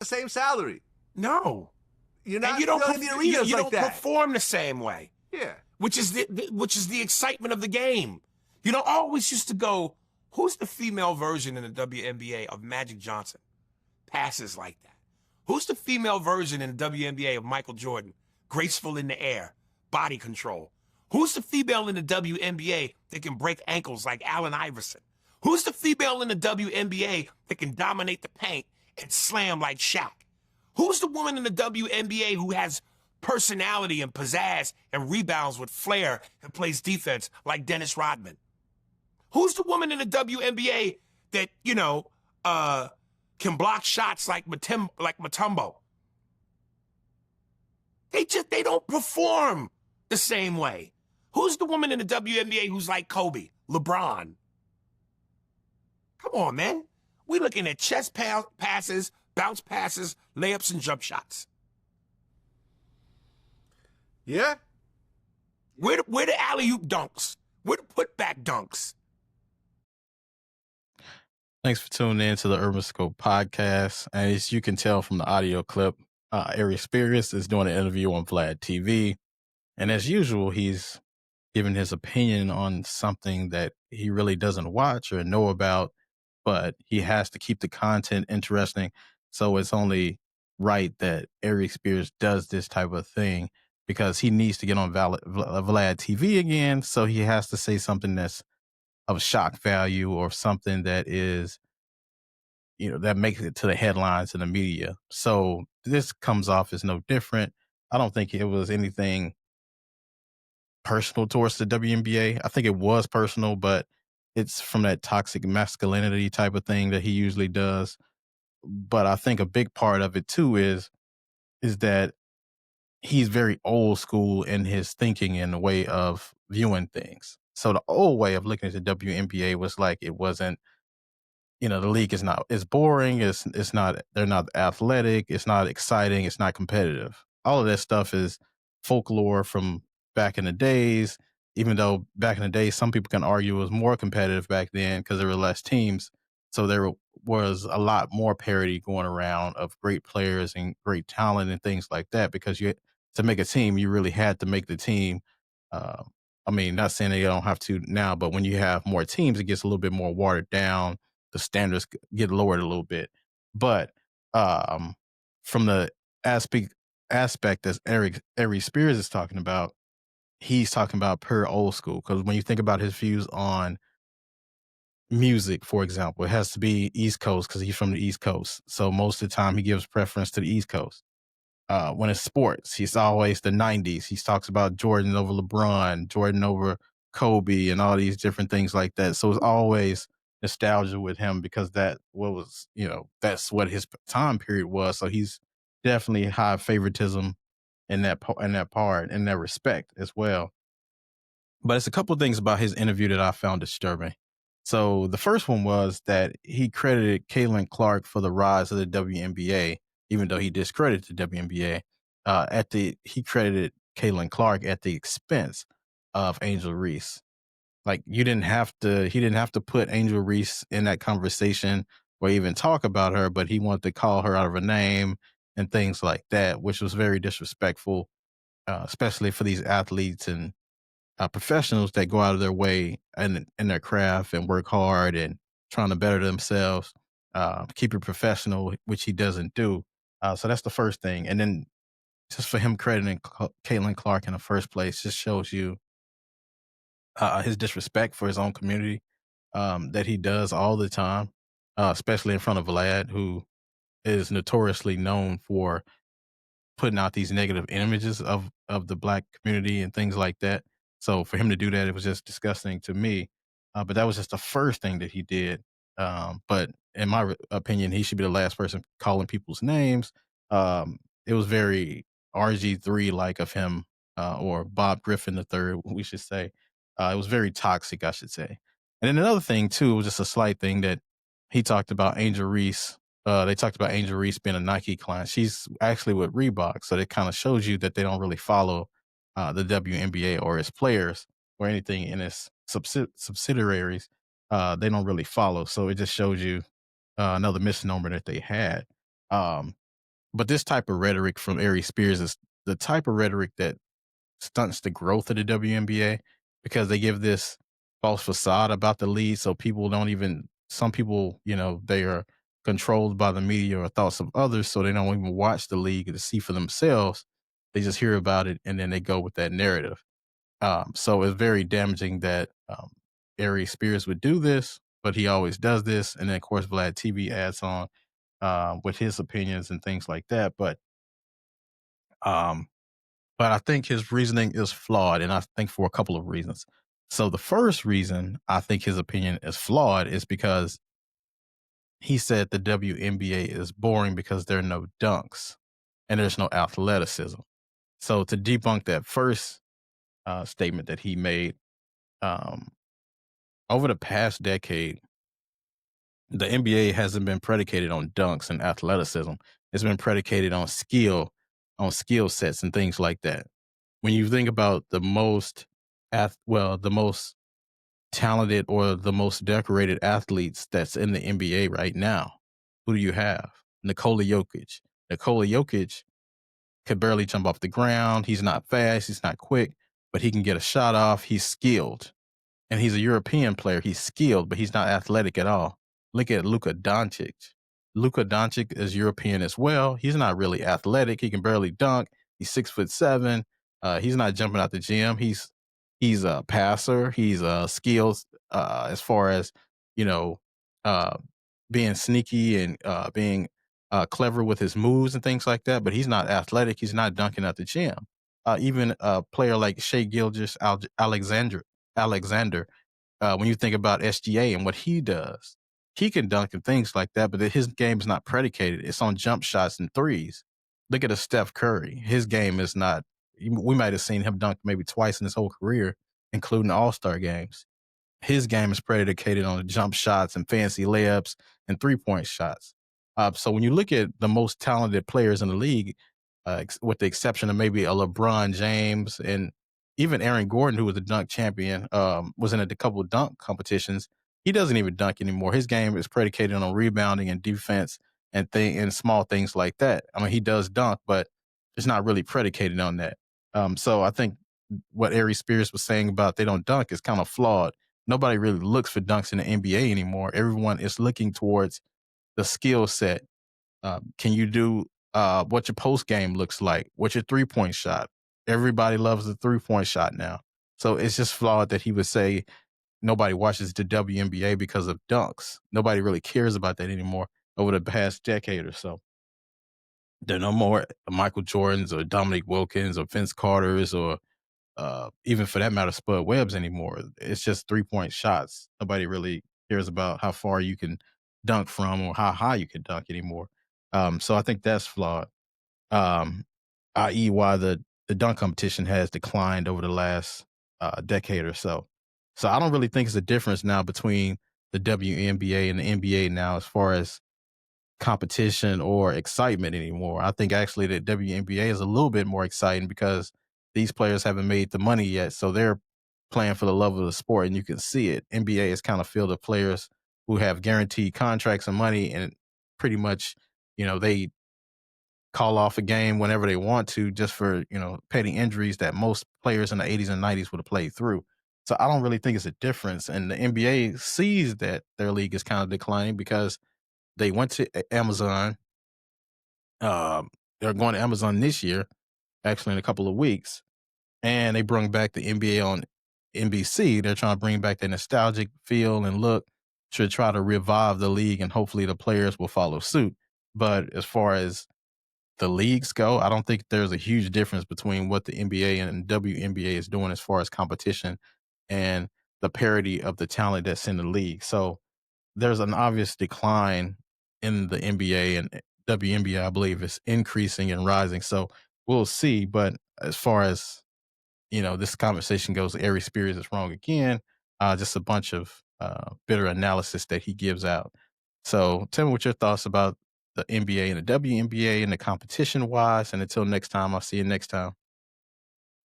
the same salary. No. You're And not you don't filling the arenas you like don't that. perform the same way. Yeah. Which is the excitement of the game. You know, I always used to go, who's the female version in the WNBA of Magic Johnson? Passes like that. Who's the female version in the WNBA of Michael Jordan? Graceful in the air, body control. Who's the female in the WNBA that can break ankles like Allen Iverson? Who's the female in the WNBA that can dominate the paint and slam like Shaq? Who's the woman in the WNBA who has personality and pizzazz and rebounds with flair and plays defense like Dennis Rodman? Who's the woman in the WNBA that, can block shots like Mutombo? They don't perform the same way. Who's the woman in the WNBA who's like Kobe, LeBron? Come on, man. We're looking at chest passes, bounce passes, layups, and jump shots. Yeah. Where the alley-oop dunks? Where the putback dunks? Thanks for tuning in to the Urban Scope podcast. As you can tell from the audio clip, Aries is doing an interview on Vlad TV. And as usual, he's giving his opinion on something that he really doesn't watch or know about, but he has to keep the content interesting. So it's only right that Aries does this type of thing because he needs to get on Vlad TV again. So he has to say something that's of shock value or something that is, that makes it to the headlines in the media. So this comes off as no different. I don't think it was anything personal towards the WNBA. I think it was personal, but it's from that toxic masculinity type of thing that he usually does. But I think a big part of it too is that he's very old school in his thinking and the way of viewing things. So the old way of looking at the WNBA was like it wasn't, the league is not, it's boring, it's not, they're not athletic, it's not exciting, it's not competitive. All of that stuff is folklore from back in the days, even though back in the day, some people can argue it was more competitive back then because there were less teams. So there was a lot more parity going around of great players and great talent and things like that, because to make a team, you really had to make the team. Not saying that you don't have to now, but when you have more teams, it gets a little bit more watered down. The standards get lowered a little bit. But from the aspect as Aries Spears is talking about, he's talking about pure old school. Because when you think about his views on music, for example, it has to be East Coast because he's from the East Coast. So most of the time he gives preference to the East Coast. When it's sports, he's always the 90s. He talks about Jordan over LeBron, Jordan over Kobe, and all these different things like that. So it's always nostalgia with him because that's what his time period was. So he's definitely high favoritism in that part, in that respect as well. But it's a couple of things about his interview that I found disturbing. So the first one was that he credited Caitlin Clark for the rise of the WNBA, even though he discredited the WNBA. He credited Caitlin Clark at the expense of Angel Reese. Like he didn't have to put Angel Reese in that conversation or even talk about her, but he wanted to call her out of her name and things like that, which was very disrespectful, especially for these athletes and professionals that go out of their way in their craft and work hard and trying to better themselves, keep it professional, which he doesn't do. So that's the first thing. And then just for him crediting Caitlin Clark in the first place just shows you his disrespect for his own community that he does all the time, especially in front of Vlad, who is notoriously known for putting out these negative images of the Black community and things like that. So for him to do that, it was just disgusting to me. But that was just the first thing that he did. But in my opinion, he should be the last person calling people's names. It was very RG3 like of him, or Bob Griffin III, we should say. It was very toxic, I should say. And then another thing too, was just a slight thing that he talked about Angel Reese. They talked about Angel Reese being a Nike client. She's actually with Reebok, so it kind of shows you that they don't really follow the WNBA or its players or anything in its subsidiaries. They don't really follow, so it just shows you another misnomer that they had. But this type of rhetoric from Aries Spears is the type of rhetoric that stunts the growth of the WNBA because they give this false facade about the league. So people don't even, some people, they are controlled by the media or thoughts of others. So they don't even watch the league to see for themselves. They just hear about it and then they go with that narrative. So it's very damaging that Aries Spears would do this, but he always does this. And then, of course, Vlad TV adds on with his opinions and things like that. Um, but I think his reasoning is flawed, and I think for a couple of reasons. So the first reason I think his opinion is flawed is because he said the WNBA is boring because there are no dunks and there's no athleticism. So to debunk that first statement that he made, um, over the past decade, the NBA hasn't been predicated on dunks and athleticism. It's been predicated on skill sets and things like that. When you think about the most talented or the most decorated athletes that's in the NBA right now, who do you have? Nikola Jokic. Nikola Jokic could barely jump off the ground. He's not fast. He's not quick, but he can get a shot off. He's skilled. And he's a European player. He's skilled, but he's not athletic at all. Look at Luka Doncic. Luka Doncic is European as well. He's not really athletic. He can barely dunk. He's 6'7". He's not jumping out the gym. He's a passer. He's skills as far as you know, uh, being sneaky and being clever with his moves and things like that. But he's not athletic. He's not dunking at the gym. Even a player like Shea Alexander, when you think about SGA and what he does, he can dunk and things like that, but his game is not predicated. It's on jump shots and threes. Look at a Steph Curry. His game is not, we might have seen him dunk maybe twice in his whole career, including All-Star games. His game is predicated on jump shots and fancy layups and three-point shots. So when you look at the most talented players in the league, with the exception of maybe a LeBron James and even Aaron Gordon, who was a dunk champion, was in a couple of dunk competitions. He doesn't even dunk anymore. His game is predicated on rebounding and defense and small things like that. I mean, he does dunk, but it's not really predicated on that. So I think what Aries Spears was saying about they don't dunk is kind of flawed. Nobody really looks for dunks in the NBA anymore. Everyone is looking towards the skill set. Can you do what your post game looks like? What's your 3-point shot? Everybody loves the 3-point shot now. So it's just flawed that he would say nobody watches the WNBA because of dunks. Nobody really cares about that anymore over the past decade or so. There are no more Michael Jordans or Dominique Wilkins or Vince Carters or even for that matter, Spud Webbs anymore. It's just 3-point shots. Nobody really cares about how far you can dunk from or how high you can dunk anymore. So I think that's flawed. Um, i.e., why the dunk competition has declined over the last decade or so. So I don't really think it's a difference now between the WNBA and the NBA now as far as competition or excitement anymore. I think actually the WNBA is a little bit more exciting because these players haven't made the money yet. So they're playing for the love of the sport and you can see it. NBA is kind of filled with players who have guaranteed contracts and money and pretty much, they call off a game whenever they want to just for, petty injuries that most players in the 80s and 90s would have played through. So I don't really think it's a difference. And the NBA sees that their league is kind of declining because they went to Amazon. They're going to Amazon this year, actually in a couple of weeks, and they bring back the NBA on NBC. They're trying to bring back the nostalgic feel and look to try to revive the league, and hopefully the players will follow suit. But as far as the leagues go, I don't think there's a huge difference between what the NBA and WNBA is doing as far as competition and the parity of the talent that's in the league. So there's an obvious decline in the NBA and WNBA, I believe, is increasing and rising. So we'll see. But as far as, this conversation goes, Aries Spears is wrong again. Just a bunch of bitter analysis that he gives out. So tell me what your thoughts about the NBA and the WNBA and the competition wise. And until next time, I'll see you next time.